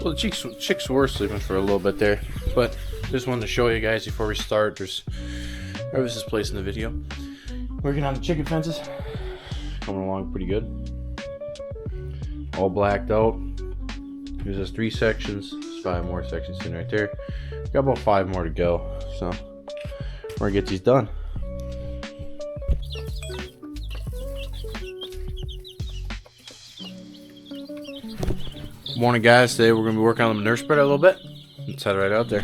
Well, the chicks were sleeping for a little bit there, but just wanted to show you guys before we start. There's this place in the video. Working on the chicken fences. Coming along pretty good. All blacked out. There's just 3 sections. There's 5 more sections in right there. Got about 5 more to go. So we're gonna get these done. Morning, guys. Today we're gonna be working on the manure spreader a little bit. Let's head right out there.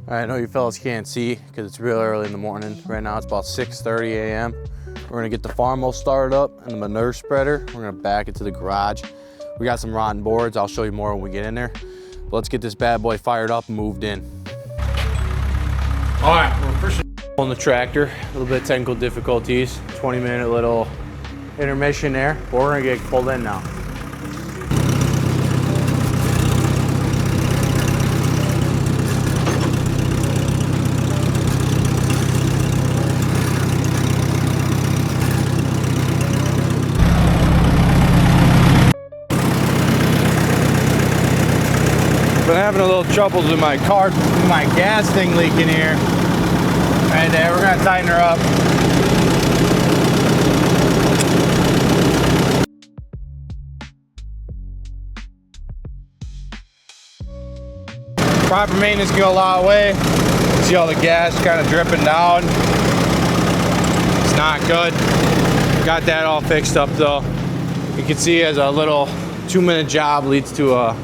I know you fellas can't see because it's real early in the morning. Right now it's about 6:30 a.m. We're gonna get the farm all started up and the manure spreader. We're gonna back it to the garage. We got some rotten boards. I'll show you more when we get in there. But let's get this bad boy fired up and moved in. All right, we're officially on the tractor. A little bit of technical difficulties. 20-minute little intermission there. But we're gonna get pulled in now. Been having a little troubles with my car, my gas thing leaking here. Right there, we're gonna tighten her up. Proper maintenance can go a long way. See all the gas kind of dripping down. It's not good. Got that all fixed up though. You can see as a little 2-minute job leads to a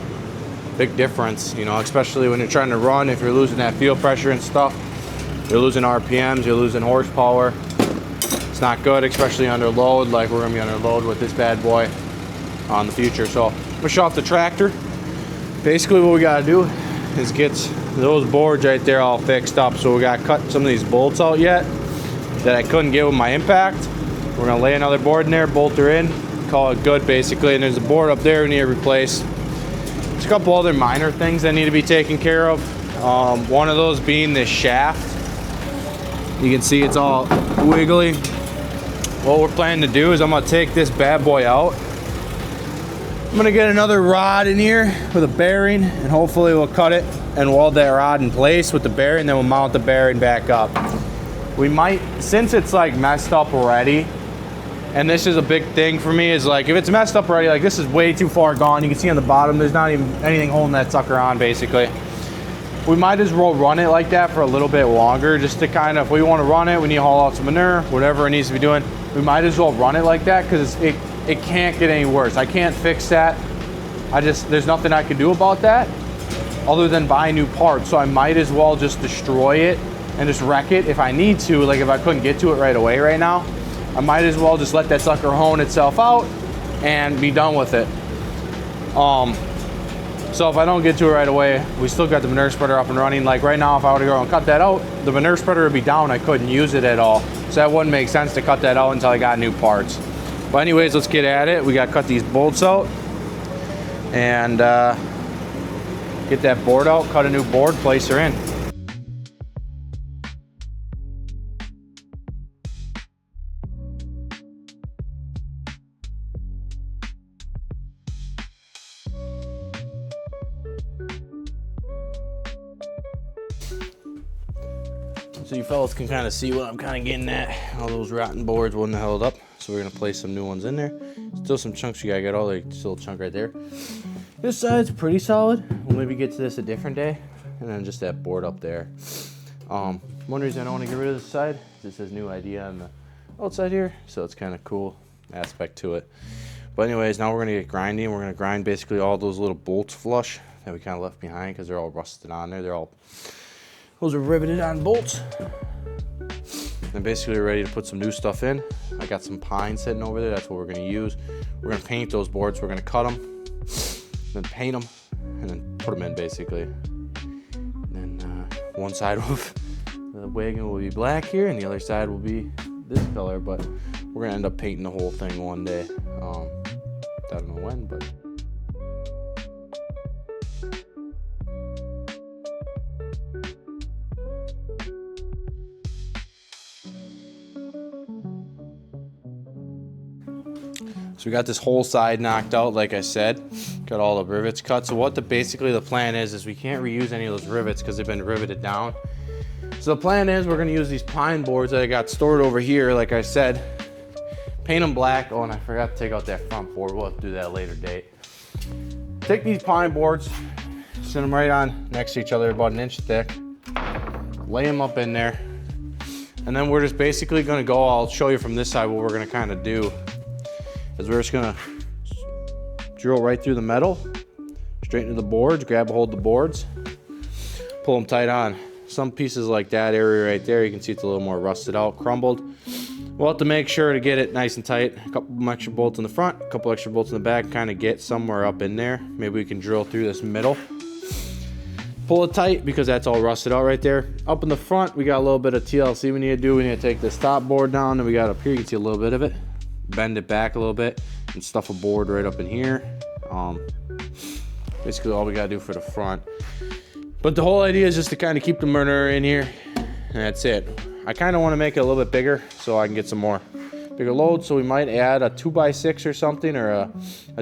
big difference, you know, especially when you're trying to run. If you're losing that fuel pressure and stuff, you're losing RPMs, you're losing horsepower. It's not good, especially under load, like we're gonna be under load with this bad boy on the future. So I'm gonna show off the tractor. Basically what we gotta do is get those boards right there all fixed up. So we gotta cut some of these bolts out yet that I couldn't get with my impact. We're gonna lay another board in there, bolt her in, call it good basically. And there's a board up there we need to replace. There's a couple other minor things that need to be taken care of. One of those being this shaft. You can see it's all wiggly. What we're planning to do is I'm gonna take this bad boy out. I'm gonna get another rod in here with a bearing, and hopefully we'll cut it and weld that rod in place with the bearing, then we'll mount the bearing back up. We might, since it's like messed up already, and this is a big thing for me, is like if it's messed up already, like this is way too far gone. You can see on the bottom there's not even anything holding that sucker on basically. We might as well run it like that for a little bit longer, just to kind of, if we want to run it, we need to haul out some manure, whatever it needs to be doing, we might as well run it like that because it can't get any worse. I can't fix that. There's nothing I can do about that other than buy new parts. So I might as well just destroy it and just wreck it if I need to. Like if I couldn't get to it right away right now, I might as well just let that sucker hone itself out and be done with it. So if I don't get to it right away, we still got the manure spreader up and running. Like right now, if I were to go and cut that out, the manure spreader would be down. I couldn't use it at all. So that wouldn't make sense to cut that out until I got new parts. But anyways, let's get at it. We got to cut these bolts out and get that board out, cut a new board, place her in. So you fellas can kind of see what I'm kind of getting at. All those rotten boards wouldn't have held up. So we're gonna place some new ones in there. Still some chunks you gotta get all, like still a chunk right there. This side's pretty solid. We'll maybe get to this a different day. And then just that board up there. One reason I don't want to get rid of this side is it says new Idea on the outside here. So it's kind of cool aspect to it. But anyways, now we're gonna get grinding. We're gonna grind basically all those little bolts flush that we kind of left behind because they're all rusted on there. Those are riveted on bolts. And basically we're ready to put some new stuff in. I got some pine sitting over there. That's what we're gonna use. We're gonna paint those boards. We're gonna cut them, then paint them, and then put them in basically. And then one side of the wagon will be black here, and the other side will be this color. But we're gonna end up painting the whole thing one day. I don't know when, but. So we got this whole side knocked out, like I said. Got all the rivets cut. So what basically the plan is we can't reuse any of those rivets because they've been riveted down. So the plan is we're gonna use these pine boards that I got stored over here, like I said, paint them black. Oh, and I forgot to take out that front board. We'll have to do that at a later date. Take these pine boards, set them right on next to each other, about an inch thick, lay them up in there, and then we're just basically gonna go, I'll show you from this side what we're gonna kind of do, is we're just gonna drill right through the metal, straight into the boards, grab a hold of the boards, pull them tight on. Some pieces like that area right there, you can see it's a little more rusted out, crumbled. We'll have to make sure to get it nice and tight. A couple extra bolts in the front, a couple extra bolts in the back, kind of get somewhere up in there. Maybe we can drill through this middle. Pull it tight because that's all rusted out right there. Up in the front, we got a little bit of TLC we need to do. We need to take this top board down, and we got up here, you can see a little bit of it. Bend it back a little bit and stuff a board right up in here. Basically all we gotta do for the front. But the whole idea is just to kind of keep the burner in here, and that's it. I kind of want to make it a little bit bigger so I can get some more bigger load. So we might add a 2x6 or something, or a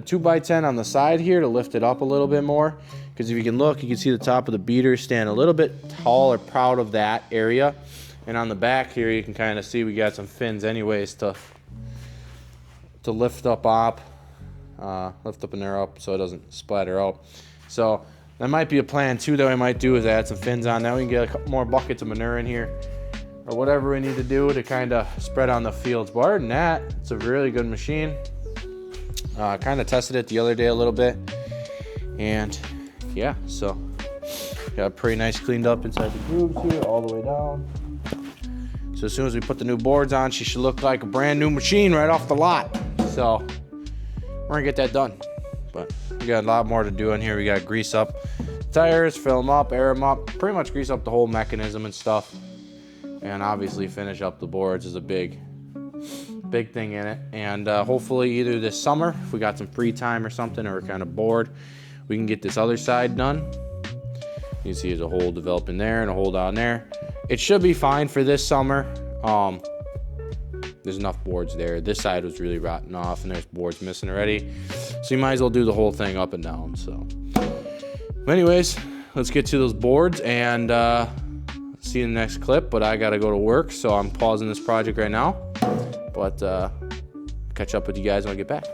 2x10 on the side here to lift it up a little bit more. Because if you can look, you can see the top of the beater stand a little bit tall or proud of that area. And on the back here, you can kind of see we got some fins anyways to lift up in there up so it doesn't splatter out. So that might be a plan too that we might do, is add some fins on. Now we can get a couple more buckets of manure in here, or whatever we need to do to kind of spread on the fields. But other than that, it's a really good machine. Kind of tested it the other day a little bit, and yeah, so got pretty nice cleaned up inside the grooves here all the way down. So as soon as we put the new boards on, she should look like a brand new machine right off the lot. So we're gonna get that done. But we got a lot more to do in here. We got to grease up tires, fill them up, air them up, pretty much grease up the whole mechanism and stuff. And obviously finish up the boards is a big thing in it. And hopefully either this summer, if we got some free time or something, or we're kind of bored, we can get this other side done. You can see there's a hole developing there and a hole down there. It should be fine for this summer. There's enough boards there. This side was really rotten off, and there's boards missing already. So you might as well do the whole thing up and down. So anyways, let's get to those boards and see you in the next clip. But I gotta go to work, so I'm pausing this project right now. But catch up with you guys when I get back.